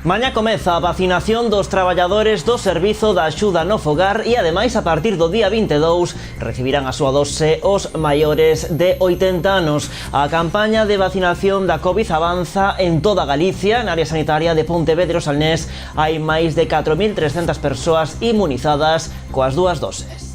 Mañá comeza a vacinación dos traballadores do Servizo da Axuda no Fogar e, ademais, a partir do día 22 recibirán a súa dose os maiores de 80 anos. A campaña de vacinación da Covid avanza en toda Galicia. Na área sanitaria de Pontevedra e Salnés hai máis de 4.300 persoas inmunizadas coas dúas doses.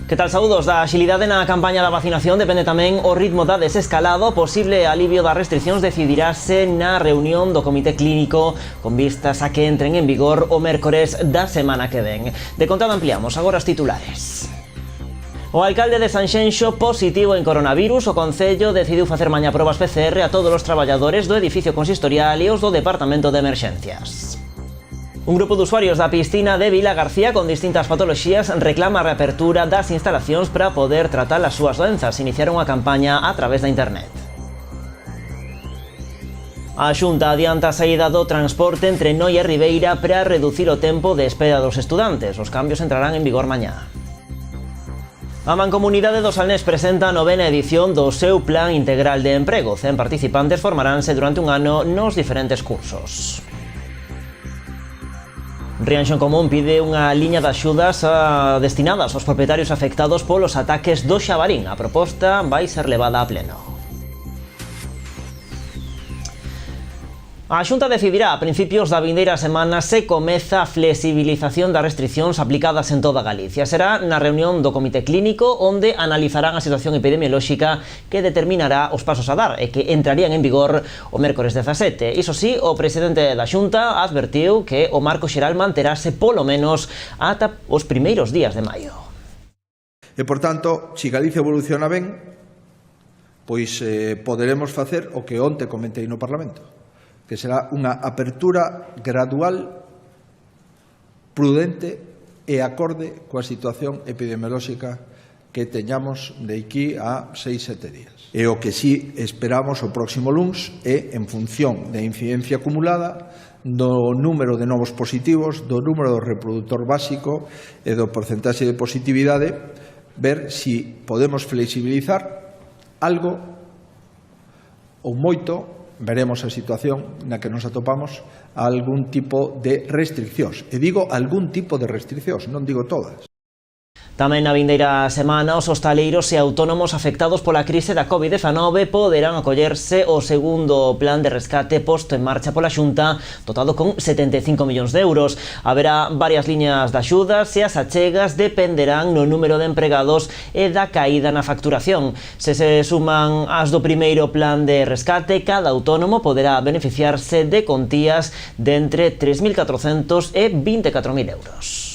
Que tal, saúdos? Da axilidade na campaña da vacinación depende tamén o ritmo da desescalada. O posible alivio das restriccións decidirase na reunión do Comité Clínico con vistas a que entren en vigor o mércores da semana que ven. De contado ampliamos agora os titulares. O alcalde de Sanxenxo positivo en coronavirus. O Concello decidiu facer mañá probas PCR a todos os traballadores do edificio consistorial e os do Departamento de Emerxencias. Un grupo de usuarios da piscina de Vila García con distintas patoloxías reclama a reapertura das instalacións para poder tratar as súas doenzas. Iniciaron a campaña a través da internet. A Xunta adianta a saída do transporte entre Noia e Ribeira para reducir o tempo de espera dos estudantes. Os cambios entrarán en vigor mañá. A Mancomunidade do Salnés presenta a 9ª edición do seu Plan Integral de Emprego. 100 participantes formaránse durante un ano nos diferentes cursos. Rianxo en Común pide unha liña de axudas destinadas aos propietarios afectados polos ataques do xabarín. A proposta vai ser levada a pleno. A Xunta decidirá a principios da vindeira semana se comeza a flexibilización das restriccións aplicadas en toda Galicia. Será na reunión do Comité Clínico onde analizarán a situación epidemiolóxica que determinará os pasos a dar e que entrarían en vigor o mércores 17. Iso sí, o presidente da Xunta advertiu que o marco xeral manterase polo menos ata os primeiros días de maio. E, por tanto, se Galicia evoluciona ben, pois poderemos facer o que onte comentei no Parlamento, que será unha apertura gradual, prudente e acorde coa situación epidemiolóxica que teñamos de aquí a 6-7 días. E o que sí esperamos o próximo luns é, en función da incidencia acumulada, do número de novos positivos, do número do reproductor básico e do porcentaxe de positividade, ver si podemos flexibilizar algo ou moito. Veremos a situación na que nos atopamos a algún tipo de restriccións. E digo algún tipo de restriccións, non digo todas. Tamén na vindeira semana, os hostaleiros e autónomos afectados pola crise da Covid-19 poderán acollerse ao segundo plan de rescate posto en marcha pola Xunta, dotado con 75 millóns de euros. Haberá varias liñas de axudas e as achegas dependerán no número de empregados e da caída na facturación. Se se suman as do primeiro plan de rescate, cada autónomo poderá beneficiarse de contías de entre 3.400 e 24.000 euros.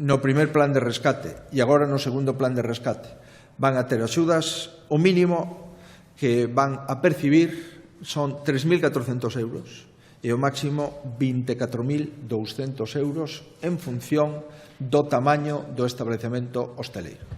No primer plan de rescate e agora no segundo plan de rescate van a ter axudas, o mínimo que van a percibir son 3.400 euros e o máximo 24.200 euros en función do tamaño do establecemento hosteleiro.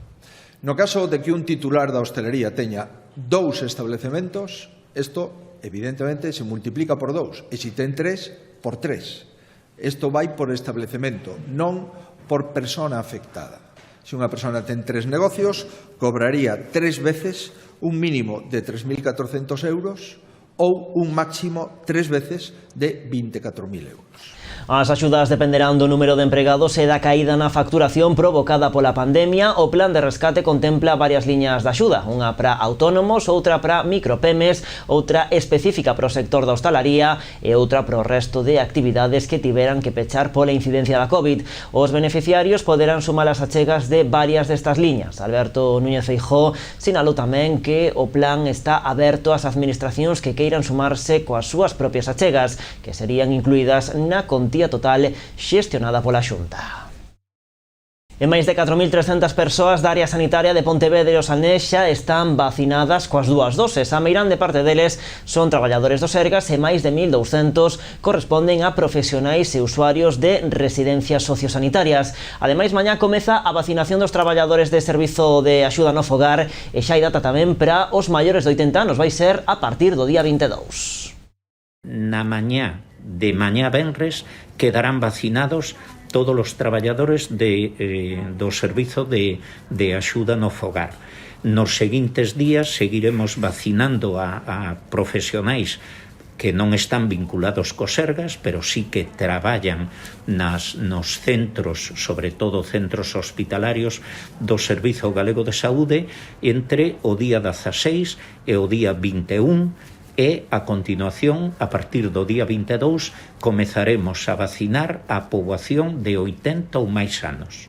No caso de que un titular da hostelería teña 2 establecementos, isto evidentemente se multiplica por 2 e se ten 3, por 3. Isto vai por establecemento, non por persona afectada. Se unha persona ten 3 negocios, cobraría 3 veces un mínimo de 3.400 euros ou un máximo 3 veces de 24.000 euros. As axudas dependerán do número de empregados e da caída na facturación provocada pola pandemia. O plan de rescate contempla varias liñas de axuda, unha para autónomos, outra para micropemes, outra específica para o sector da hostalaría e outra para o resto de actividades que tiveran que pechar pola incidencia da Covid. Os beneficiarios poderán sumar as achegas de varias destas liñas. Alberto Núñez Feijóo sinalou tamén que o plan está aberto ás administracións que queiran sumarse coas súas propias achegas, que serían incluídas na contía total xestionada pola Xunta. E máis de 4.300 persoas da área sanitaria de Pontevedra e o Salnés xa están vacinadas coas dúas doses. A meirande parte deles son traballadores do Sergas e máis de 1.200 corresponden a profesionais e usuarios de residencias sociosanitarias. Ademais, mañá comeza a vacinación dos traballadores de Servizo de Axuda no Fogar e xa hai data tamén para os maiores de 80 anos. Vai ser a partir do día 22. Na mañá de mañá venres quedarán vacinados todos os traballadores do Servizo de Axuda no Fogar. Nos seguintes días seguiremos vacinando a profesionais que non están vinculados cos Sergas, pero sí que traballan nos centros, sobre todo centros hospitalarios do Servizo Galego de Saúde, entre o día 16 e o día 21, e, a continuación, a partir do día 22, comezaremos a vacinar a poboación de 80 ou máis anos.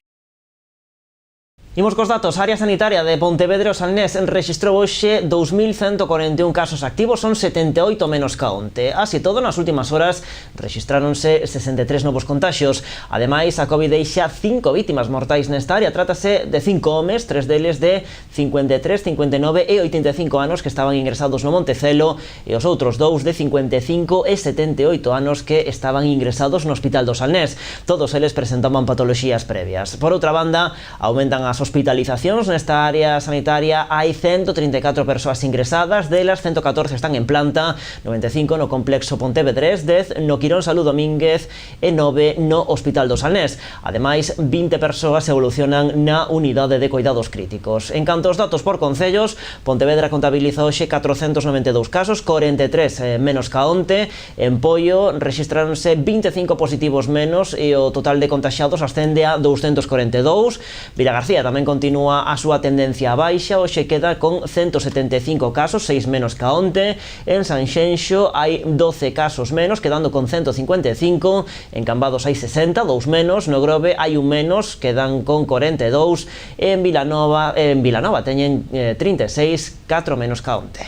Imos cos datos. A área sanitaria de Pontevedra e o Salnés rexistrou hoxe 2.141 casos activos, son 78 menos ca onte. Así todo, nas últimas horas rexistráronse 63 novos contaxios. Ademais, a Covid deixa 5 vítimas mortais nesta área. Trátase de 5 homes, 3 deles de 53, 59 e 85 anos que estaban ingresados no Montecelo e os outros 2 de 55 e 78 anos que estaban ingresados no Hospital do Salnés. Todos eles presentaban patoloxías previas. Por outra banda, aumentan as hospitalizacións. Nesta área sanitaria hai 134 persoas ingresadas, delas 114 están en planta, 95 no complexo Pontevedrés, 10 no Quirón Salud Domínguez e 9 no Hospital do Salnés. Ademais, 20 persoas evolucionan na unidade de cuidados críticos. En canto aos datos por concellos, Pontevedra contabiliza hoxe 492 casos, 43 menos ca onte. En Poio rexistráronse 25 positivos menos e o total de contaxiados ascende a 242. Vilagarcía tamén continúa a súa tendencia a baixa, hoxe queda con 175 casos, 6 menos ca onte. En Sanxenxo hai 12 casos menos, quedando con 155. En Cambados hai 60, 2 menos. No Grove hai un menos, quedan con 42. En Vilanova teñen 36, 4 menos ca onte.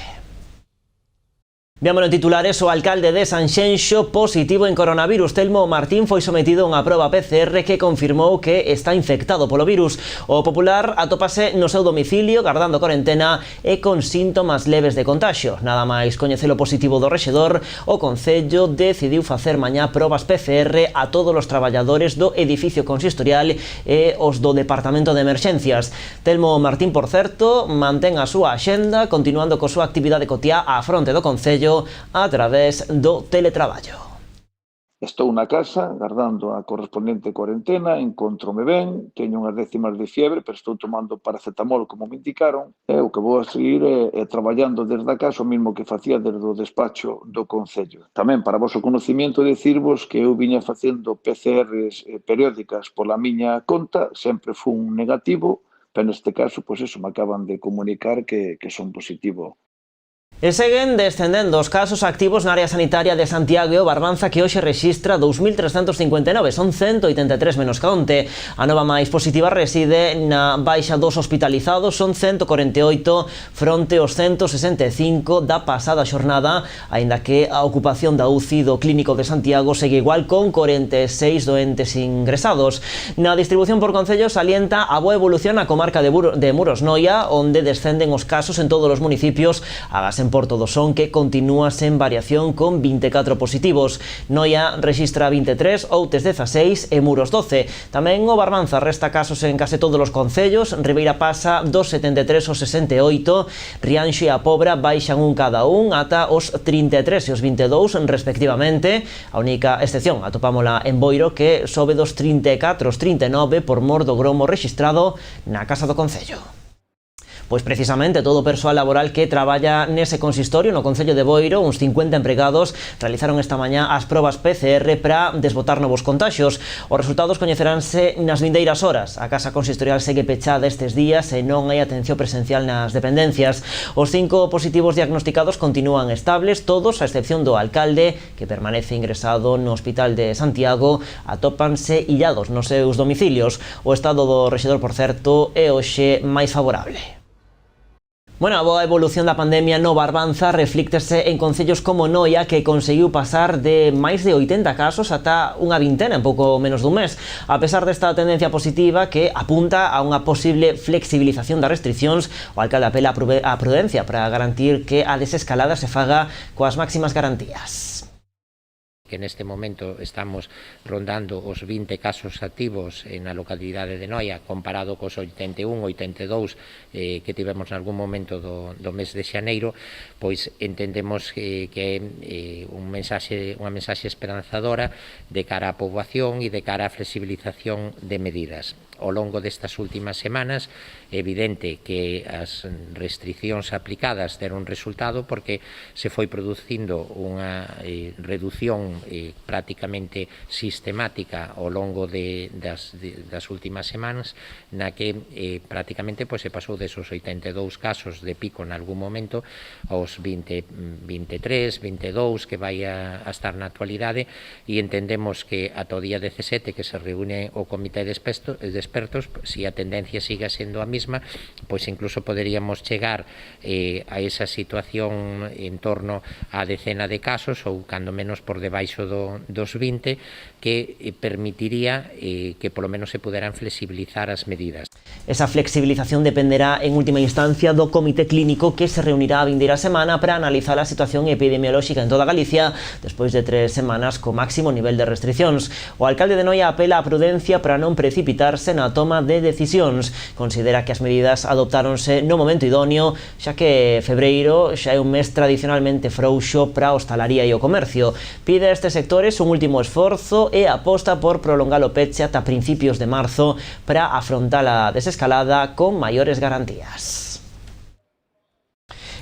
Vémolo en titulares. O alcalde de Sanxenxo positivo en coronavirus. Telmo Martín foi sometido a unha proba PCR que confirmou que está infectado polo virus. O popular atópase no seu domicilio, gardando corentena e con síntomas leves de contagio. Nada máis coñecelo positivo do rexedor, o Concello decidiu facer mañá probas PCR a todos os traballadores do edificio consistorial e os do Departamento de Emerxencias. Telmo Martín, por certo, mantén a súa axenda, continuando coa súa actividade cotiá á fronte do Concello a través do teletraballo. Estou na casa, agardando a correspondente cuarentena, encontrome ben, teño unhas décimas de fiebre, pero estou tomando paracetamol como me indicaron, e o que vou a seguir é traballando desde a casa o mesmo que facía desde o despacho do Concello. Tamén, para vosso conocimiento, decirvos que eu viña facendo PCRs periódicas pola miña conta, sempre fun negativo, pero neste caso, pois eso, me acaban de comunicar que son positivo. E seguen descendendo os casos activos na área sanitaria de Santiago e o Barbanza, que hoxe rexistra 2.359, son 183 menos ca onte. A nova máis positiva reside na baixa dos hospitalizados, son 148 fronte aos 165 da pasada xornada, aínda que a ocupación da UCI do Clínico de Santiago segue igual, con 46 doentes ingresados. Na distribución por concellos salienta a boa evolución na comarca de Muros-Noia, onde descenden os casos en todos os municipios, agás en Porto do Son, que continúa sen variación con 24 positivos. Noia rexistra 23, Outes 16 e Muros 12. Tamén o Barbanza resta casos en case todos os concellos. Ribeira pasa dos 73 aos 68, Rianxo e a Pobra baixan un cada un ata os 33 e os 22 respectivamente. A única excepción atopámola en Boiro, que sobe dos 34 aos 39 por mor do gromo rexistrado na Casa do Concello. Pois precisamente todo o persoal laboral que traballa nese consistorio no Concello de Boiro, uns 50 empregados, realizaron esta mañá as probas PCR para desbotar novos contaxios. Os resultados coñeceránse nas vindeiras horas. A Casa Consistorial segue pechada estes días e non hai atención presencial nas dependencias. Os 5 positivos diagnosticados continúan estables, todos a excepción do alcalde, que permanece ingresado no Hospital de Santiago, atópanse illados nos seus domicilios. O estado do rexedor, por certo, é hoxe máis favorable. Bueno, a boa evolución da pandemia no Barbanza reflíctese en concellos como Noia, que conseguiu pasar de máis de 80 casos ata unha vintena en pouco menos dun mes. A pesar desta tendencia positiva que apunta a unha posible flexibilización das restriccións, o alcalde apela á prudencia para garantir que a desescalada se faga coas máximas garantías. que neste momento estamos rondando os 20 casos activos na localidade de Noia, comparado cos 81, 82 que tivemos nalgún momento do mes de xaneiro, pois entendemos que é unha mensaxe esperanzadora de cara á poboación e de cara á flexibilización de medidas. Ao longo destas últimas semanas é evidente que as restriccións aplicadas deron resultado porque se foi producindo unha reducción prácticamente sistemática ao longo das últimas semanas, na que prácticamente se pasou desos 82 casos de pico en algún momento aos 23, 22 que vai a estar na actualidade, e entendemos que ata o día 17 que se reúne o comité de expertos, se a tendencia siga sendo a mesma, pois incluso poderíamos chegar a esa situación en torno á decena de casos ou cando menos por debaixo dos 20, que permitiría que polo menos se puderan flexibilizar as medidas. Esa flexibilización dependerá en última instancia do comité clínico que se reunirá a vindeira semana para analizar a situación epidemiolóxica en toda Galicia despois de 3 semanas co máximo nivel de restriccións. O alcalde de Noia apela á prudencia para non precipitarse na toma de decisións. Considera que as medidas adoptáronse no momento idóneo, xa que febreiro xa é un mes tradicionalmente frouxo para a hostalaría e o comercio. Pide a estes sectores un último esforzo e aposta por prolongar o peche ata principios de marzo para afrontar a desescalada con maiores garantías.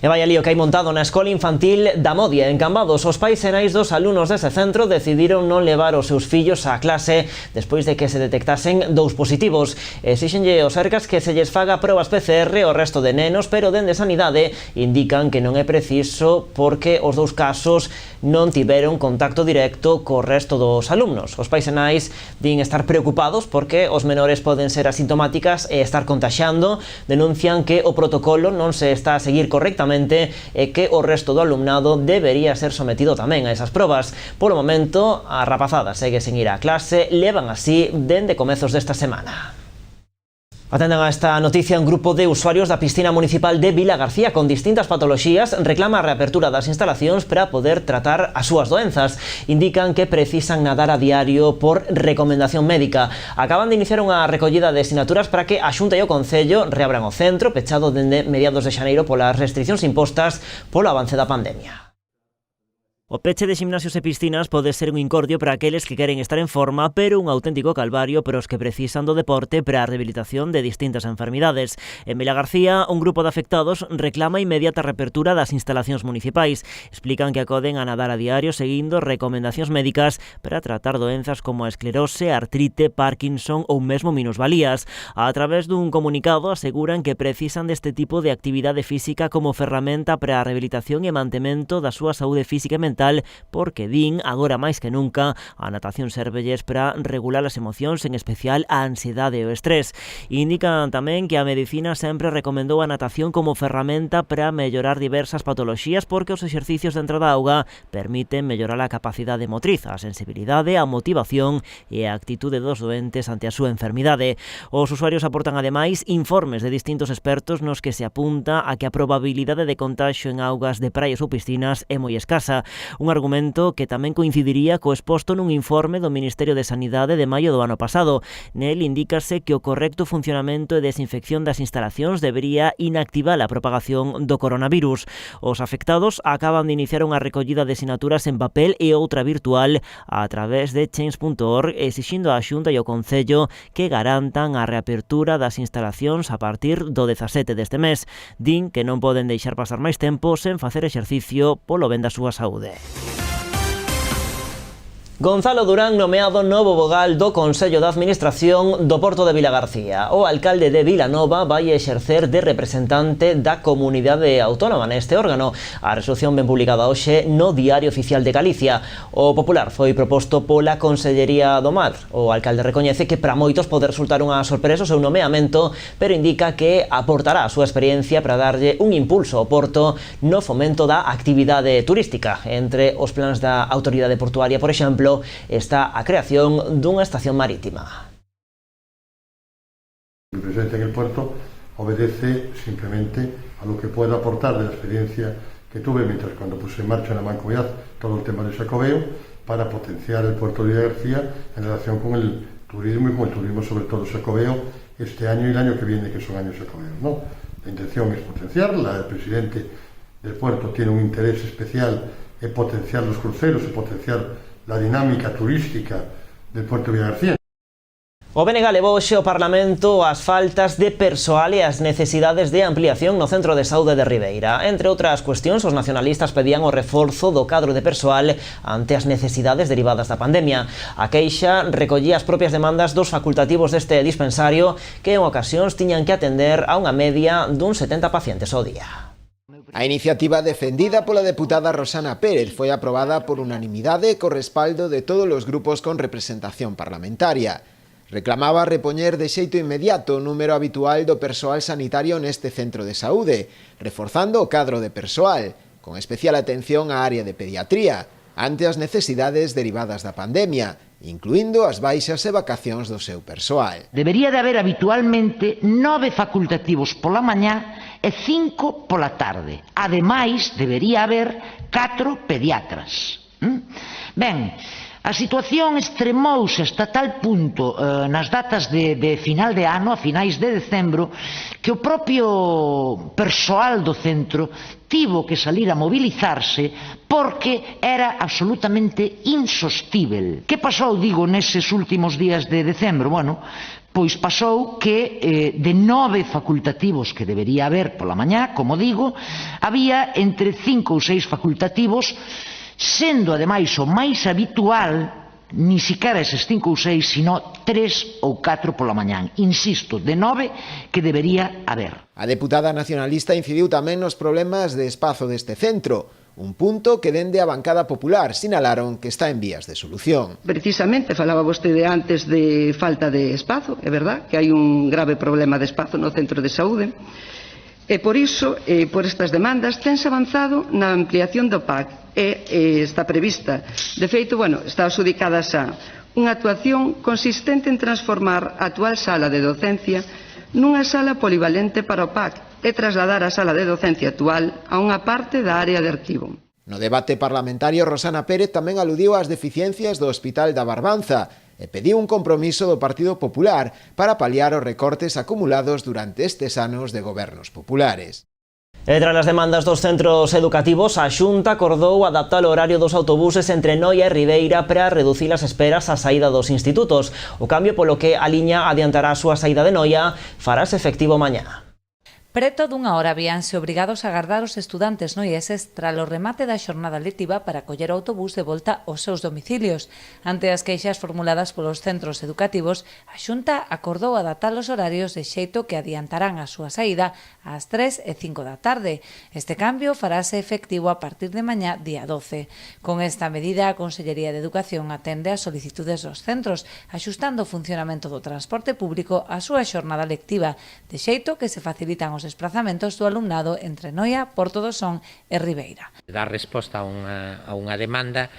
E vai a lío que hai montado na escola infantil da Modia, en Cambados. Os pais e nais dos alumnos dese centro decidiron non levar os seus fillos á clase despois de que se detectasen 2 positivos. Exíxenlle aos Sergas que se lles faga probas PCR ao resto de nenos, pero dende Sanidade indican que non é preciso porque os 2 casos non tiveron contacto directo co resto dos alumnos. Os pais e nais din estar preocupados porque os menores poden ser asintomáticas e estar contaxiando. Denuncian que o protocolo non se está a seguir correctamente e que o resto do alumnado debería ser sometido tamén a esas probas. Polo momento, a rapazada segue sen ir á clase, levan así dende comezos desta semana. Atendan a esta noticia, un grupo de usuarios da piscina municipal de Vilagarcía con distintas patoloxías reclama a reapertura das instalacións para poder tratar as súas doenzas. Indican que precisan nadar a diario por recomendación médica. Acaban de iniciar unha recollida de sinaturas para que a Xunta e o Concello reabran o centro, pechado dende mediados de xaneiro polas restriccións impostas polo avance da pandemia. O peche de ximnasios e piscinas pode ser un incordio para aqueles que queren estar en forma, pero un auténtico calvario para os que precisan do deporte para a rehabilitación de distintas enfermidades. En Vilagarcía, un grupo de afectados reclama a inmediata reapertura das instalacións municipais. Explican que acoden a nadar a diario seguindo recomendacións médicas para tratar doenzas como a esclerose, artrite, Parkinson ou mesmo minusvalías. A través dun comunicado aseguran que precisan deste tipo de actividade física como ferramenta para a rehabilitación e mantemento da súa saúde física e mental, porque din, agora máis que nunca, a natación sérvelles para regular as emocións, en especial a ansiedade e o estrés. Indican tamén que a medicina sempre recomendou a natación como ferramenta para mellorar diversas patoloxías porque os exercicios dentro da auga permiten mellorar a capacidade motriz, a sensibilidade, a motivación e a actitude dos doentes ante a súa enfermidade. Os usuarios aportan ademais informes de distintos expertos nos que se apunta a que a probabilidade de contagio en augas de praias ou piscinas é moi escasa. Un argumento que tamén coincidiría co exposto nun informe do Ministerio de Sanidade de maio do ano pasado. Nel indícase que o correcto funcionamento e desinfección das instalacións debería inactivar a propagación do coronavirus. Os afectados acaban de iniciar unha recollida de sinaturas en papel e outra virtual a través de change.org, exixindo á Xunta e ao Concello que garantan a reapertura das instalacións a partir do 17 deste mes. Din que non poden deixar pasar máis tempo sen facer exercicio polo ben da súa saúde. Gonzalo Durán nomeado novo vogal do Consello de Administración do Porto de Vilagarcía. O alcalde de Vilanova vai exercer de representante da comunidade autónoma neste órgano. A resolución ben publicada hoxe no Diario Oficial de Galicia. O popular foi proposto pola Consellería do Mar. O alcalde recoñece que para moitos pode resultar unha sorpresa o seu nomeamento, pero indica que aportará a súa experiencia para darlle un impulso ao Porto no fomento da actividade turística. Entre os plans da Autoridade Portuaria, por exemplo, está a creación dunha estación marítima. Mi presencia en el puerto obedece simplemente a lo que pueda aportar de la experiencia que tuve mientras cuando puse en marcha en la Mancomunidad todo el tema del Xacobeo para potenciar el puerto de Villagarcía en relación con el turismo y con el turismo sobre todo Xacobeo este año y el año que viene, que son años Xacobeos, ¿no? La intención es potenciarla, el presidente del puerto tiene un interés especial en potenciar los cruceros, en potenciar la dinámica turística del puerto de Villagarcía. O BNG levou hoxe ao Parlamento as faltas de persoal e as necesidades de ampliación no Centro de Saúde de Ribeira. Entre outras cuestións, os nacionalistas pedían o reforzo do cadro de persoal ante as necesidades derivadas da pandemia. A queixa recollía as propias demandas dos facultativos deste dispensario que en ocasións tiñan que atender a unha media dun 70 pacientes ao día. A iniciativa defendida pola deputada Rosana Pérez foi aprobada por unanimidade co respaldo de todos os grupos con representación parlamentaria. Reclamaba repoñer de xeito inmediato o número habitual do persoal sanitario neste centro de saúde, reforzando o cadro de persoal, con especial atención á área de pediatría, ante as necesidades derivadas da pandemia, incluindo as baixas e vacacións do seu persoal. Debería de haber habitualmente 9 facultativos pola mañá e 5 pola tarde. Ademais, debería haber 4 pediatras. Ben, a situación extremouse hasta tal punto nas datas de final de ano, a finais de decembro, que o propio persoal do centro tivo que salir a mobilizarse porque era absolutamente insostível. Que pasou, digo, neses últimos días de decembro? Bueno, pois pasou que de 9 facultativos que debería haber pola mañá, como digo, había entre 5 ou 6 facultativos, sendo ademais o máis habitual ni siquiera eses 5 ou 6, sino 3 ou 4 pola mañán. Insisto, de 9 que debería haber. A deputada nacionalista incidiu tamén nos problemas de espazo deste centro, un punto que dende a bancada popular sinalaron que está en vías de solución. Precisamente, falaba vostede antes de falta de espazo, é verdad que hai un grave problema de espazo no centro de saúde, e por iso, por estas demandas, tense avanzado na ampliación do PAC e está prevista. De feito, está adxudicada xa unha actuación consistente en transformar a actual sala de docencia nunha sala polivalente para o PAC e trasladar a sala de docencia actual a unha parte da área de arquivo. No debate parlamentario, Rosana Pérez tamén aludiu ás deficiencias do Hospital da Barbanza e pediu un compromiso do Partido Popular para paliar os recortes acumulados durante estes anos de gobernos populares. E tras as demandas dos centros educativos, a Xunta acordou adaptar o horario dos autobuses entre Noia e Ribeira para reducir as esperas á saída dos institutos. O cambio polo que a liña adiantará a súa saída de Noia farase efectivo mañá. Preto dunha hora víanse obrigados a agardar os estudantes noieses tras o remate da xornada lectiva para coller o autobús de volta aos seus domicilios. Ante as queixas formuladas polos centros educativos, a Xunta acordou adaptar os horarios de xeito que adiantarán a súa saída ás 3 e 5 da tarde. Este cambio farase efectivo a partir de mañá, día 12. Con esta medida, a Consellería de Educación atende as solicitudes dos centros, axustando o funcionamento do transporte público á súa xornada lectiva, de xeito que se facilitan os desplazamentos do alumnado entre Noia, Porto do Son e Ribeira. Dar resposta a unha demanda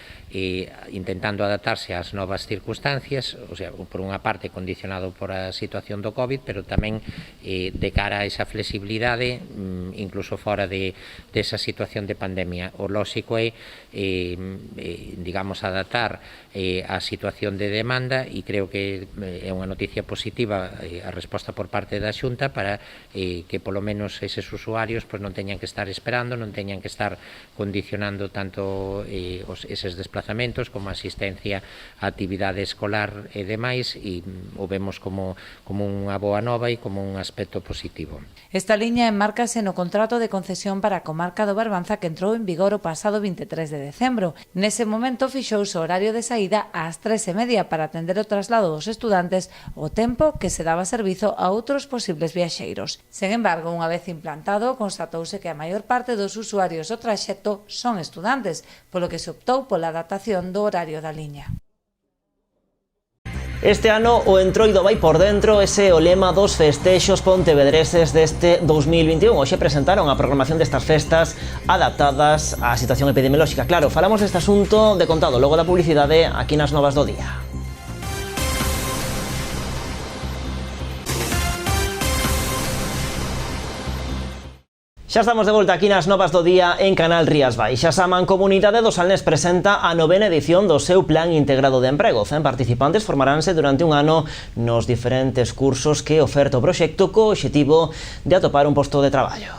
intentando adaptarse ás novas circunstancias, o sea, por unha parte condicionado por a situación do COVID, pero tamén de cara a esa flexibilidade, incluso fora desa situación de pandemia. O lóxico é, digamos, adaptar a situación de demanda e creo que é unha noticia positiva a resposta por parte da Xunta para que polo menos eses usuarios non teñan que estar esperando, non teñan que estar condicionando tanto eses desplazamentos como a asistencia a actividade escolar e demais, e o vemos como unha boa nova e como un aspecto positivo. Esta liña enmárcase no contrato de concesión para a comarca do Barbanza que entrou en vigor o pasado 23 de decembro. Nese momento fixouse o horario de saída ás 3:30 para atender o traslado dos estudantes o tempo que se daba servizo a outros posibles viaxeiros. Sen embargo, unha vez implantado, constatouse que a maior parte dos usuarios do traxecto son estudantes, polo que se optou pola adaptación do horario da liña. Este ano o entroido vai por dentro, ese é o lema dos festexos pontevedreses deste 2021. Hoxe presentaron a programación destas festas adaptadas á situación epidemiolóxica. Claro, falamos deste asunto de contado logo da publicidade aquí nas Novas do Día. Xa estamos de volta aquí nas novas do día en Canal Rías Baixas. A Mancomunidade do Salnés presenta a 9ª edición do seu Plan Integrado de Emprego. 100 participantes formaránse durante un ano nos diferentes cursos que oferta o proxecto co obxectivo de atopar un posto de traballo.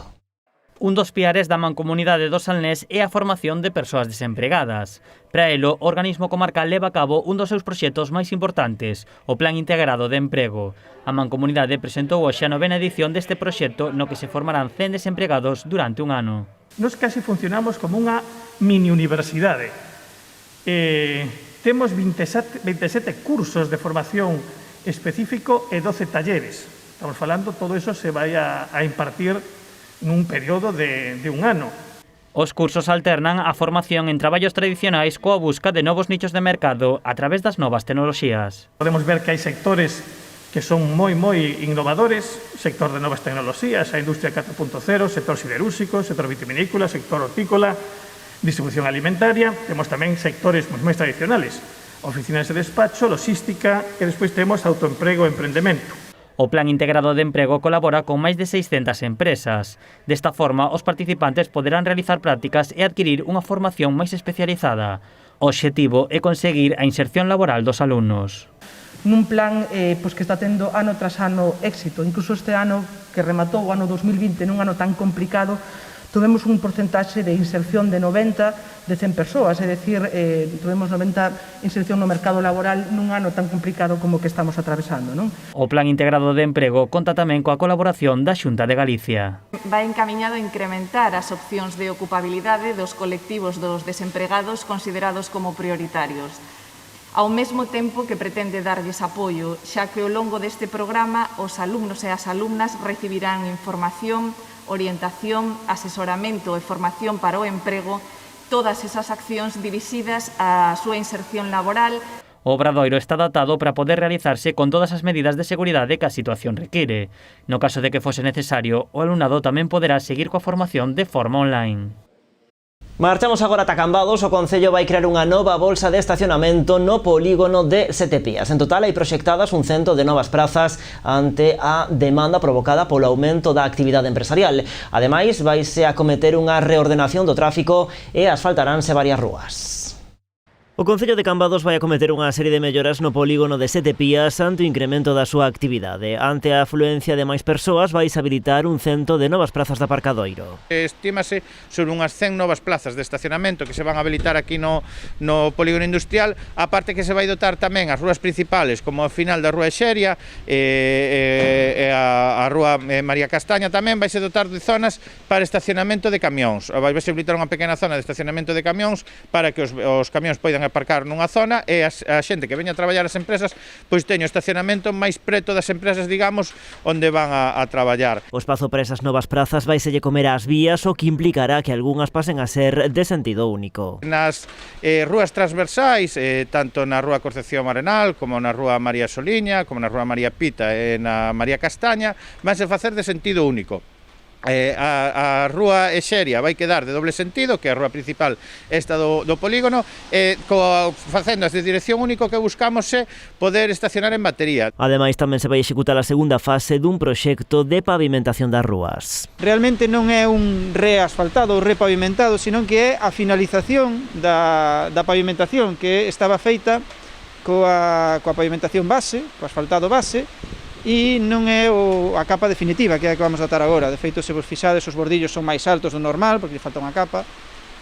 Un dos piares da Mancomunidade do Salnés é a formación de persoas desempregadas. Para elo, o organismo comarcal leva a cabo un dos seus proxectos máis importantes, o Plan Integrado de Emprego. A Mancomunidade presentou hoxe a 9ª edición deste proxecto no que se formarán 100 desempregados durante un ano. Nos casi funcionamos como unha mini universidade. Temos 27 cursos de formación específico e 12 talleres. Estamos falando, todo eso se vai a impartir nun período de un ano. Os cursos alternan a formación en traballos tradicionais coa busca de novos nichos de mercado a través das novas tecnoloxías. Podemos ver que hai sectores que son moi innovadores, sector de novas tecnoloxías, a industria 4.0, sector siderúrxico, sector vitivinícola, sector hortícola, distribución alimentaria. Temos tamén sectores máis tradicionales, oficinas de despacho, logística, e despois temos autoemprego e emprendemento. O Plan Integrado de Emprego colabora con máis de 600 empresas. Desta forma, os participantes poderán realizar prácticas e adquirir unha formación máis especializada. O obxectivo é conseguir a inserción laboral dos alumnos. Nun plan que está tendo ano tras ano éxito. Incluso este ano que rematou, o ano 2020, nun ano tan complicado, tuvemos un porcentaxe de inserción de 90 de 100 persoas, é dicir, tuvemos 90 inserción no mercado laboral nun ano tan complicado como que estamos atravesando, non? O Plan Integrado de Emprego conta tamén coa colaboración da Xunta de Galicia. Vai encaminhado a incrementar as opcións de ocupabilidade dos colectivos dos desempregados considerados como prioritarios, ao mesmo tempo que pretende darlles apoio, xa que ao longo deste programa os alumnos e as alumnas recibirán información, orientación, asesoramento e formación para o emprego, todas esas accións dirixidas á súa inserción laboral. O obradoiro está adaptado para poder realizarse con todas as medidas de seguridade que a situación require. No caso de que fose necesario, o alumnado tamén poderá seguir coa formación de forma online. Marchamos agora ata Cambados. O Concello vai crear unha nova bolsa de estacionamento no polígono de Sete Pías. En total hai proxectadas un 100 de novas prazas ante a demanda provocada polo aumento da actividade empresarial. Ademais, vaise acometer unha reordenación do tráfico e asfaltaranse varias rúas. O Concello de Cambados vai acometer unha serie de melloras no polígono de Sete Pías ante o incremento da súa actividade. Ante a afluencia de máis persoas, vais habilitar un 100 de novas prazas de aparcadoiro. Estímase sobre unhas 100 novas plazas de estacionamento que se van a habilitar aquí no polígono industrial, aparte que se vai dotar tamén as rúas principales, como o final da Rúa Exeria e a Rúa María Castaña tamén vai se dotar de zonas para estacionamento de camións. Vai se habilitar unha pequena zona de estacionamento de camións para que os camións poidan aparcar nunha zona e a xente que veña a traballar as empresas pois teño estacionamento máis preto das empresas, digamos, onde van a traballar. O espazo para esas novas prazas vai selle comer ás vías, o que implicará que algunhas pasen a ser de sentido único. Nas rúas transversais, tanto na Rúa Concepción Arenal como na Rúa María Soliña, como na Rúa María Pita e na María Castaña, van a facer de sentido único. A Rúa Exeria vai quedar de doble sentido, que é a rúa principal esta do polígono, e facendo as de dirección único que buscamos é poder estacionar en batería. Ademais, tamén se vai executar a segunda fase dun proxecto de pavimentación das rúas. Realmente non é un reasfaltado ou repavimentado, sino que é a finalización da pavimentación que estaba feita coa pavimentación base, co asfaltado base, e non é a capa definitiva que é a que vamos a tratar agora. De feito, se vos fixades, os bordillos son máis altos do normal porque lle falta unha capa.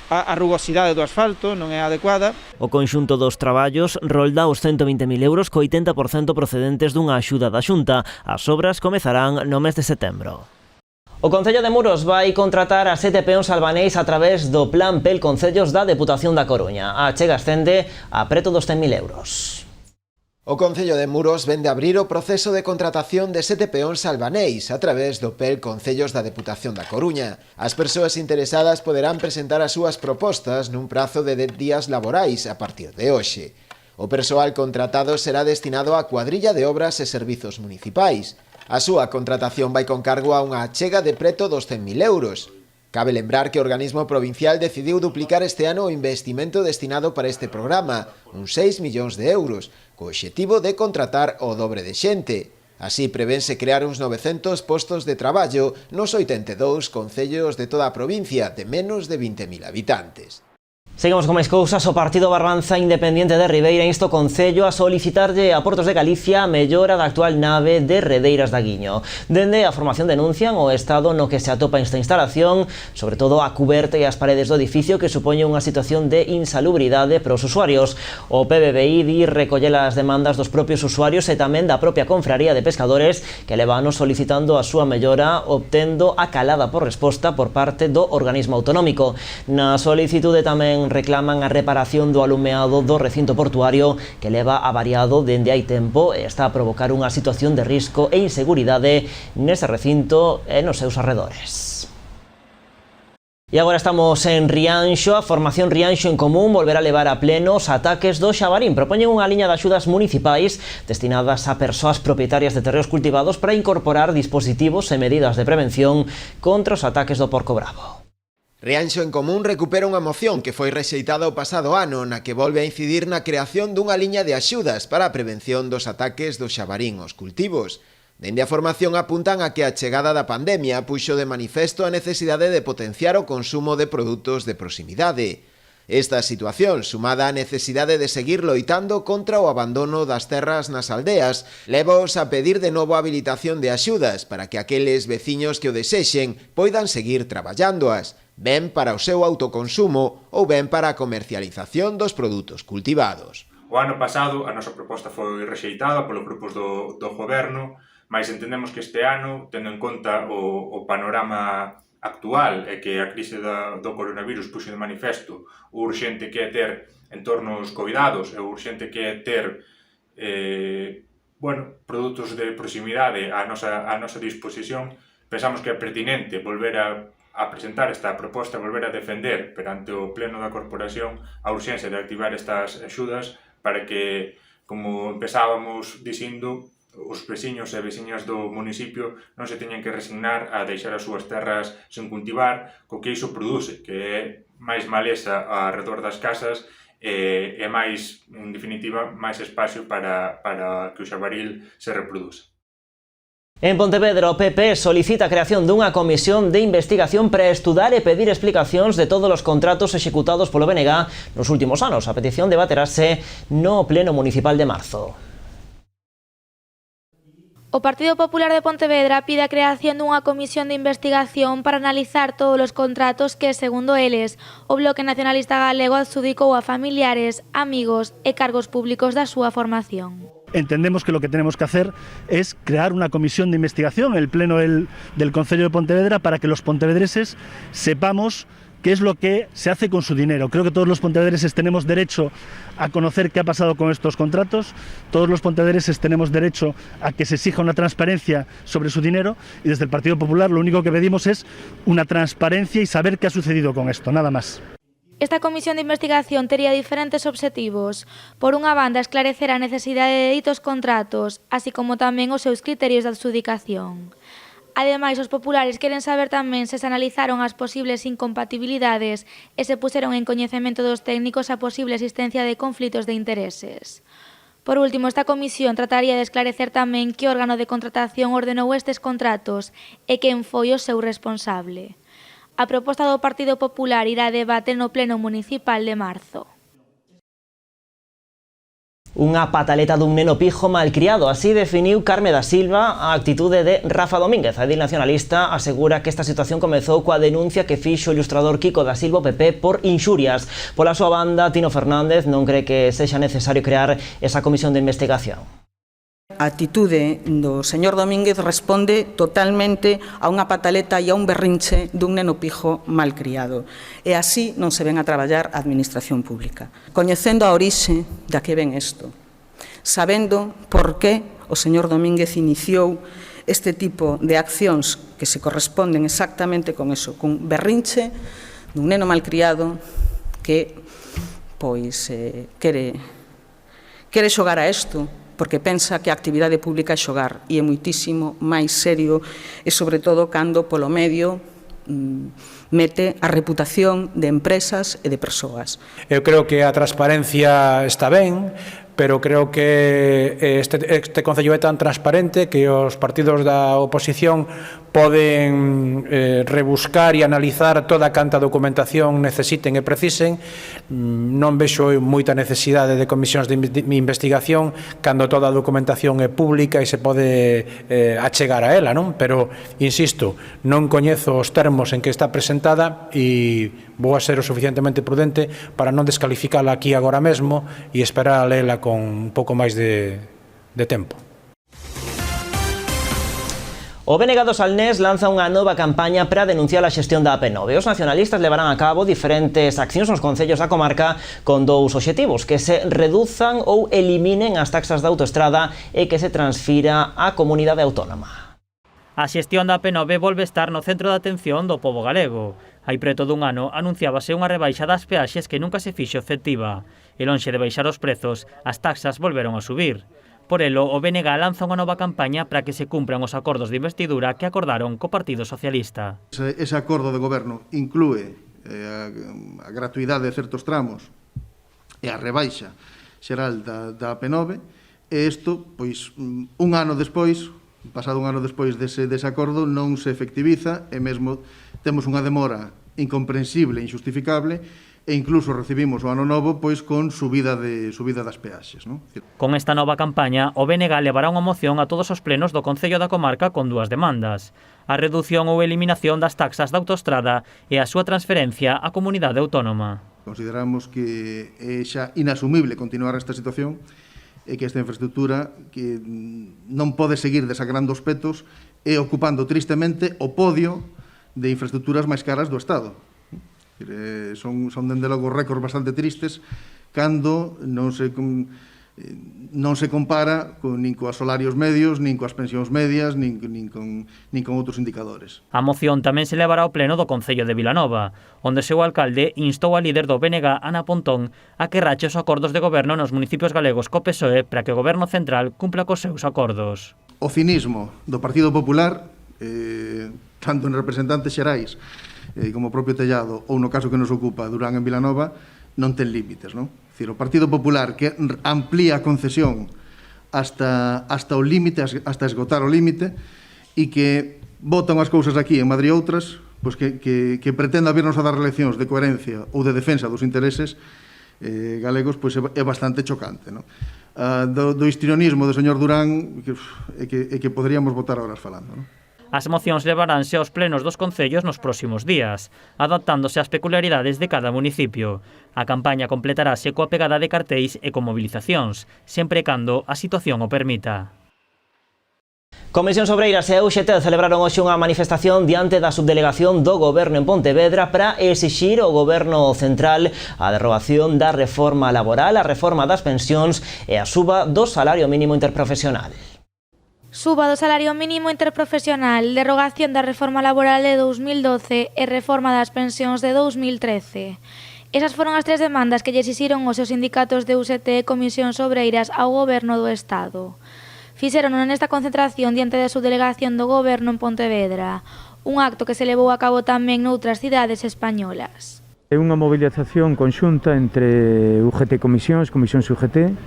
A rugosidade do asfalto non é adecuada. O conxunto dos traballos rolda os 120.000 euros, co 80% procedentes dunha axuda da Xunta. As obras comezarán no mes de setembro. O Concello de Muros vai contratar a 7 peóns albaneis a través do Plan PEL Concellos da Deputación da Coruña. A achega ascende a preto dos 100.000 euros. O Concello de Muros vende abrir o proceso de contratación de 7 peóns albaneis a través do PEL Concellos da Deputación da Coruña. As persoas interesadas poderán presentar as súas propostas nun prazo de 10 días laborais a partir de hoxe. O persoal contratado será destinado á cuadrilla de obras e servizos municipais. A súa contratación vai con cargo a unha achega de preto dos 100.000 euros. Cabe lembrar que o organismo provincial decidiu duplicar este ano o investimento destinado para este programa, uns 6 millóns de euros, co obxectivo de contratar o dobre de xente. Así prevense crear uns 900 postos de traballo nos 82 concellos de toda a provincia de menos de 20.000 habitantes. Seguimos con máis cousas. O Partido Barbanza Independiente de Ribeira insta o Concello a solicitarlle a Portos de Galicia a mellora da actual nave de Redeiras da Guiño. Dende a formación denuncian o estado no que se atopa esta instalación, sobre todo a cuberta e as paredes do edificio, que supoñe unha situación de insalubridade para os usuarios. O PBBI di recoller as demandas dos propios usuarios e tamén da propia Confraría de Pescadores, que leva anos solicitando a súa mellora, obtendo a calada por resposta por parte do organismo autonómico. Na solicitude tamén reclaman a reparación do alumeado do recinto portuario, que leva avariado dende hai tempo e está a provocar unha situación de risco e inseguridade nese recinto e nos seus arredores. E agora estamos en Rianxo. A formación Rianxo en Común volverá a levar a pleno os ataques do xabarín. Propoñen unha liña de axudas municipais destinadas a persoas propietarias de terreos cultivados para incorporar dispositivos e medidas de prevención contra os ataques do porco bravo. Rianxo en Común recupera unha moción que foi rexeitada o pasado ano, na que volve a incidir na creación dunha liña de axudas para a prevención dos ataques do xabarín aos cultivos. Dende a formación apuntan a que a chegada da pandemia puxo de manifesto a necesidade de potenciar o consumo de produtos de proximidade. Esta situación, sumada á necesidade de seguir loitando contra o abandono das terras nas aldeas, levaos a pedir de novo a habilitación de axudas para que aqueles veciños que o desexen poidan seguir traballándoas, ben para o seu autoconsumo ou ben para a comercialización dos produtos cultivados. O ano pasado a nosa proposta foi rexeitada polos grupos do goberno, mas entendemos que este ano, tendo en conta o panorama actual e que a crise do coronavirus puxo de manifesto o urxente que é ter entornos coidados e o urxente que é ter produtos de proximidade a nosa disposición, pensamos que é pertinente volver a presentar esta proposta, volver a defender perante o Pleno da Corporación a urxencia de activar estas axudas para que, como empezábamos dicindo, os veciños e veciñas do municipio non se teñen que resignar a deixar as súas terras sen cultivar, co que iso produce, que é máis maleza arredor das casas e máis, en definitiva, máis espacio para que o xabaril se reproduza. En Pontevedra, o PP solicita a creación dunha comisión de investigación para estudar e pedir explicacións de todos os contratos executados polo BNG nos últimos anos. A petición debaterase no Pleno Municipal de marzo. O Partido Popular de Pontevedra pide a creación dunha comisión de investigación para analizar todos os contratos que, segundo eles, o Bloque Nacionalista Galego adxudicou a familiares, amigos e cargos públicos da súa formación. Entendemos que lo que tenemos que hacer es crear una comisión de investigación, el Pleno del Concello de Pontevedra, para que los pontevedreses sepamos qué es lo que se hace con su dinero. Creo que todos los pontevedreses tenemos derecho a conocer qué ha pasado con estos contratos, todos los pontevedreses tenemos derecho a que se exija una transparencia sobre su dinero y desde el Partido Popular lo único que pedimos es una transparencia y saber qué ha sucedido con esto, nada más. Esta comisión de investigación tería diferentes obxectivos. Por unha banda, esclarecer a necesidade de ditos contratos, así como tamén os seus criterios de adxudicación. Ademais, os populares queren saber tamén se analizaron as posibles incompatibilidades e se puseron en coñecemento dos técnicos a posible existencia de conflitos de intereses. Por último, esta comisión trataría de esclarecer tamén que órgano de contratación ordenou estes contratos e quen foi o seu responsable. A proposta do Partido Popular irá a debate no Pleno Municipal de marzo. Unha pataleta dun neno pijo malcriado, así definiu Carme da Silva a actitude de Rafa Domínguez. A edil nacionalista asegura que esta situación comezou coa denuncia que fixo o ilustrador Kiko da Silva PP por inxurias. Pola súa banda, Tino Fernández non cree que sexa necesario crear esa comisión de investigación. A atitude do señor Domínguez responde totalmente a unha pataleta e a un berrinche dun neno pijo malcriado. E así non se ven a traballar a administración pública. Coñecendo a orixe da que ven isto, sabendo por que o señor Domínguez iniciou este tipo de accións que se corresponden exactamente con eso, cun berrinche dun neno malcriado que pois quere xogar a isto, porque pensa que a actividade pública é xogar e é moitísimo máis serio e, sobre todo, cando polo medio mete a reputación de empresas e de persoas. Eu creo que a transparencia está ben, pero creo que este Concello é tan transparente que os partidos da oposición poden rebuscar e analizar toda canta documentación necesiten e precisen. Non vexo moita necesidade de comisións de investigación cando toda a documentación é pública e se pode achegar a ela, non? Pero, insisto, non coñezo os termos en que está presentada e vou a ser o suficientemente prudente para non descalificala aquí agora mesmo e esperar a lela con un pouco máis de tempo. O BNG do Salnés lanza unha nova campaña para denunciar a xestión da AP9. Os nacionalistas levarán a cabo diferentes accións nos concellos da comarca con dous obxectivos: que se reduzan ou eliminen as taxas da autoestrada e que se transfira á comunidade autónoma. A xestión da AP9 volve estar no centro de atención do pobo galego. Hai preto dun ano anunciábase unha rebaixa das peaxes que nunca se fixo efectiva. E lonxe de baixar os prezos, as taxas volveron a subir. Por elo, o BNG lanza unha nova campaña para que se cumpran os acordos de investidura que acordaron co Partido Socialista. Ese acordo de goberno inclúe a gratuidade de certos tramos e a rebaixa xeral da AP9, e isto, pois, un ano despois, pasado un ano despois dese acordo, non se efectiviza e mesmo temos unha demora incomprensible e injustificable e incluso recibimos o ano novo pois con subida das peaxes, non? Con esta nova campaña, o BNG levará unha moción a todos os plenos do Concello da Comarca con dúas demandas: a redución ou eliminación das taxas da autoestrada e a súa transferencia á comunidade autónoma. Consideramos que é xa inasumible continuar esta situación e que esta infraestructura que non pode seguir desagrando os petos e ocupando tristemente o podio de infraestructuras máis caras do Estado. Son dende logo récords bastante tristes cando non se compara nin coas salarios medios, nin coas pensións medias, nin con outros indicadores. A moción tamén se levará ao pleno do Concello de Vilanova, onde o seu alcalde instou a líder do BNG, Ana Pontón, a que rache os acordos de goberno nos municipios galegos co PSOE para que o goberno central cumpla cos seus acordos. O cinismo do Partido Popular, tanto en representantes xerais como o propio Tellado, ou no caso que nos ocupa Durán en Vilanova, non ten límites, non? É dicir, o Partido Popular que amplía a concesión hasta o límite, hasta esgotar o límite, e que botan as cousas aquí en Madrid outras, pois que pretenda virnos a dar leccións de coherencia ou de defensa dos intereses galegos, pois é bastante chocante, non? Do histrionismo do señor Durán é que poderíamos botar horas falando, non? As mocións levaránse aos plenos dos concellos nos próximos días, adaptándose ás peculiaridades de cada municipio. A campaña completarase coa pegada de cartéis e con movilizacións, sempre cando a situación o permita. Comisións Obreiras e a UGT celebraron hoxe unha manifestación diante da subdelegación do Goberno en Pontevedra para exixir ao Goberno central a derrogación da reforma laboral, a reforma das pensións e a suba do salario mínimo interprofesional. Suba do salario mínimo interprofesional, derrogación da reforma laboral de 2012 e reforma das pensións de 2013. Esas foron as tres demandas que lle exixiron os seus sindicatos de UGT e Comisións Obreiras ao Goberno do Estado. Fixeron nesta concentración diante da subdelegación do Goberno en Pontevedra, un acto que se levou a cabo tamén noutras cidades españolas. É unha mobilización conxunta entre UGT e Comisións UGT,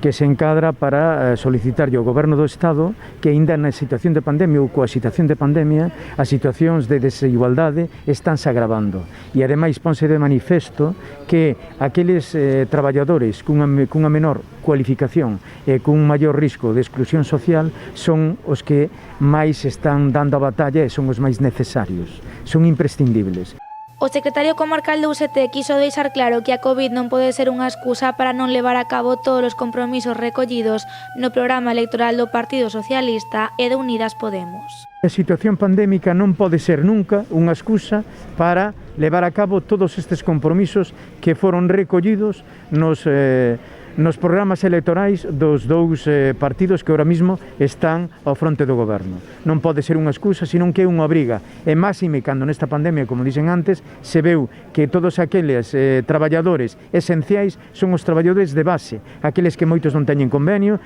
que se encadra para solicitarlle ao Goberno do Estado que aínda na situación de pandemia ou coa situación de pandemia as situacións de desigualdade estánse agravando e ademais ponse de manifesto que aqueles traballadores cunha menor cualificación e cun maior risco de exclusión social son os que máis están dando a batalla e son os máis necesarios, son imprescindibles. O secretario comarcal do UGT quiso deixar claro que a COVID non pode ser unha excusa para non levar a cabo todos os compromisos recollidos no programa electoral do Partido Socialista e de Unidas Podemos. A situación pandémica non pode ser nunca unha excusa para levar a cabo todos estes compromisos que foron recollidos nos programas electorais dos dous partidos que ahora mismo están ao fronte do goberno. Non pode ser unha excusa, senón que é unha obriga. E máxime cando nesta pandemia, como dixen antes, se veu que todos aqueles traballadores esenciais son os traballadores de base, aqueles que moitos non teñen convenio,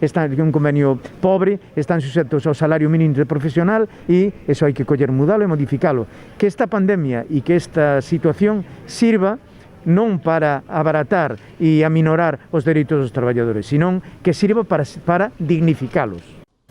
están un convenio pobre, están suxetos ao salario mínimo interprofesional e iso hai que coller, mudalo e modificalo. Que esta pandemia e que esta situación sirva non para abaratar e aminorar os dereitos dos traballadores, senón que sirva para dignificalos.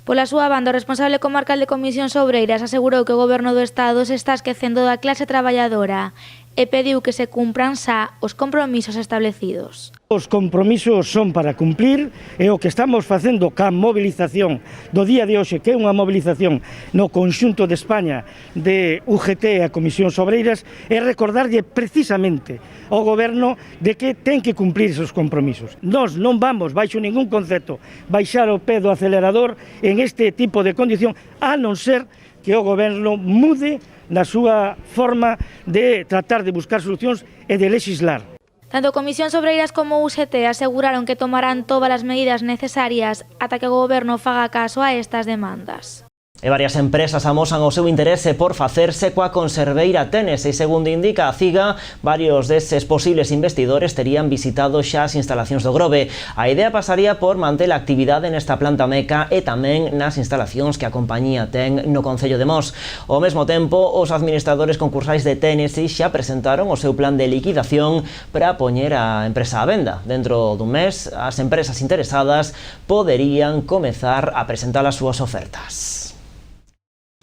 Pola súa banda, o responsable comarcal de Comisións Obreiras asegurou que o Goberno do Estado se está esquecendo da clase traballadora e pediu que se cumpran xa os compromisos establecidos. Os compromisos son para cumplir e o que estamos facendo ca movilización do día de hoxe, que é unha movilización no conxunto de España de UGT e a Comisións Obreiras, é recordarlle precisamente ao Goberno de que ten que cumplir esos compromisos. Nós non vamos, baixo ningún concepto, baixar o pé do acelerador en este tipo de condición, a non ser que o Goberno mude na súa forma de tratar de buscar solucións e de legislar. Tanto Comisións Obreiras como UGT aseguraron que tomarán todas as medidas necesarias ata que o Goberno faga caso a estas demandas. E varias empresas amosan o seu interese por facerse coa conserveira Tenes e, segundo indica a CIGA, varios deses posibles investidores terían visitado xa as instalacións do Grove. A idea pasaría por manter a actividade nesta planta meca e tamén nas instalacións que a compañía ten no Concello de Mos. Ao mesmo tempo, os administradores concursais de Tennessee xa presentaron o seu plan de liquidación para poñer a empresa á venda. Dentro dun mes, as empresas interesadas poderían comezar a presentar as súas ofertas.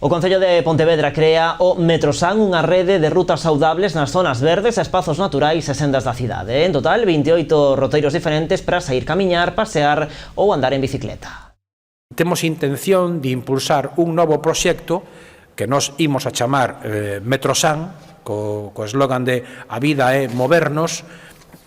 O Concello de Pontevedra crea o Metrosan, unha rede de rutas saudables nas zonas verdes, espazos naturais e sendas da cidade. En total, 28 roteiros diferentes para sair camiñar, pasear ou andar en bicicleta. Temos intención de impulsar un novo proxecto que nós imos a chamar Metrosan, co eslogan de a vida é movernos,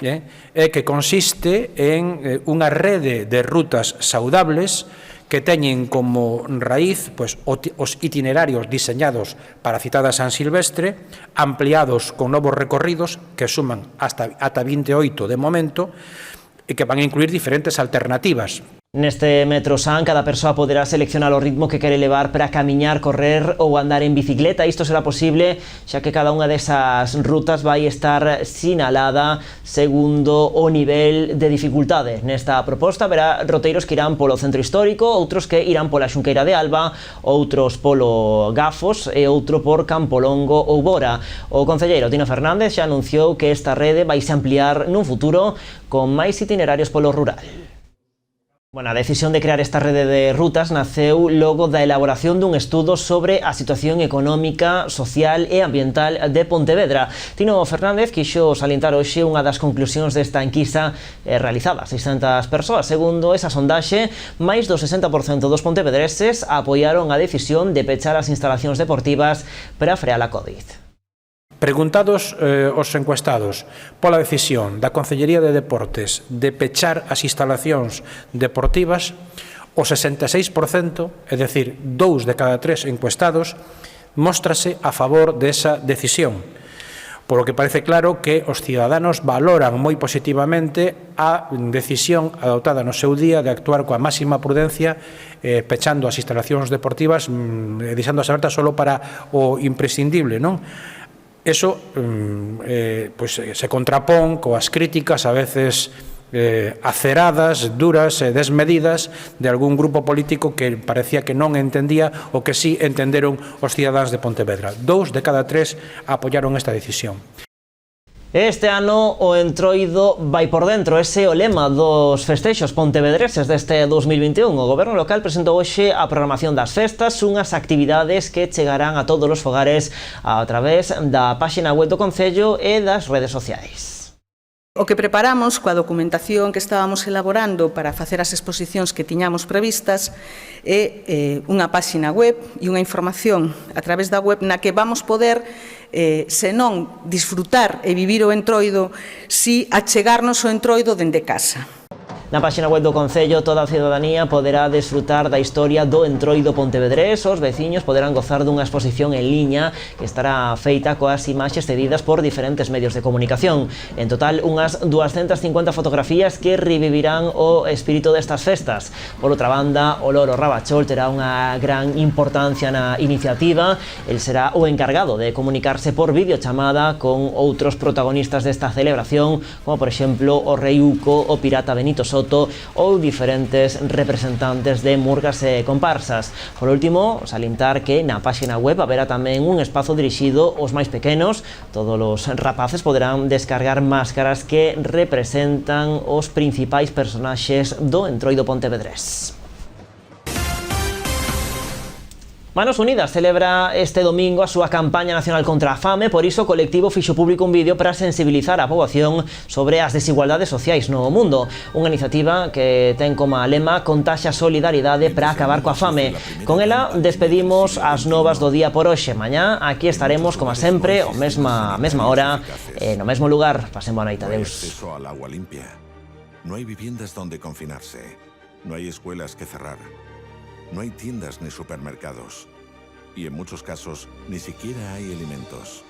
que consiste en unha rede de rutas saudables que teñen como raíz os itinerarios diseñados para a citada San Silvestre, ampliados con novos recorridos que suman ata 28 de momento e que van a incluir diferentes alternativas. Neste Metrosan, cada persoa poderá seleccionar o ritmo que quere levar para camiñar, correr ou andar en bicicleta. Isto será posible xa que cada unha desas rutas vai estar sinalada segundo o nivel de dificultade. Nesta proposta verá roteiros que irán polo centro histórico, outros que irán pola Xunqueira de Alba, outros polo Gafos e outro por Campolongo ou Bora. O concelleiro Tino Fernández xa anunciou que esta rede vai se ampliar nun futuro con máis itinerarios polo rural. Bueno, a decisión de crear esta rede de rutas naceu logo da elaboración dun estudo sobre a situación económica, social e ambiental de Pontevedra. Tino Fernández quixo salientar hoxe unha das conclusións desta enquisa realizada a 600 persoas. Segundo esa sondaxe, máis do 60% dos pontevedreses apoiaron a decisión de pechar as instalacións deportivas para frear a COVID. Preguntados os encuestados pola decisión da Concellería de Deportes de pechar as instalacións deportivas, o 66%, é dicir, 2 de cada 3 encuestados, móstrase a favor desa decisión. Por lo que parece claro que os ciudadanos valoran moi positivamente a decisión adoptada no seu día de actuar coa máxima prudencia, pechando as instalacións deportivas, deixándoas abertas solo para o imprescindible, non? Eso se contrapón coas críticas a veces aceradas, duras e desmedidas de algún grupo político que parecía que non entendía o que sí entenderon os cidadáns de Pontevedra. 2 de cada 3 apoiaron esta decisión. Este ano o Entroido vai por dentro, ese é o lema dos festexos pontevedreses deste 2021. O Goberno local presentou hoxe a programación das festas, unhas actividades que chegarán a todos os fogares a través da páxina web do Concello e das redes sociais. O que preparamos coa documentación que estábamos elaborando para facer as exposicións que tiñamos previstas é unha páxina web e unha información a través da web na que vamos poder senón disfrutar e vivir o Entroido, si achegarnos o Entroido dende casa. Na páxina web do Concello, toda a cidadanía poderá desfrutar da historia do Entroido pontevedrés. Os veciños poderán gozar dunha exposición en liña que estará feita coas imaxes cedidas por diferentes medios de comunicación. En total, unhas 250 fotografías que revivirán o espírito destas festas. Por outra banda, o Loro Rabachol terá unha gran importancia na iniciativa. El será o encargado de comunicarse por videochamada con outros protagonistas desta celebración, como por exemplo o Rei Uco, o pirata Benito Soto Loto ou diferentes representantes de murgas e comparsas. Por último, salientar que na páxina web haberá tamén un espazo dirixido aos máis pequenos. Todos os rapaces poderán descargar máscaras que representan os principais personaxes do Entroido pontevedrés. Manos Unidas celebra este domingo a súa campaña nacional contra a fame, por iso o colectivo fixo público un vídeo para sensibilizar a poboación sobre as desigualdades sociais no mundo. Unha iniciativa que ten como lema Contaxa Solidaridade para acabar coa fame. Con ela despedimos as novas do día por hoxe. Mañá aquí estaremos, como sempre, a mesma hora e no mesmo lugar. Pasen boa noite, adeus. Acceso al agua limpia. No hay viviendas donde confinarse. No hay escuelas que cerrar. No hay tiendas ni supermercados. Y en muchos casos, ni siquiera hay alimentos.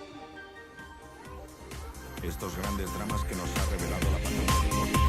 Estos grandes dramas que nos ha revelado la pandemia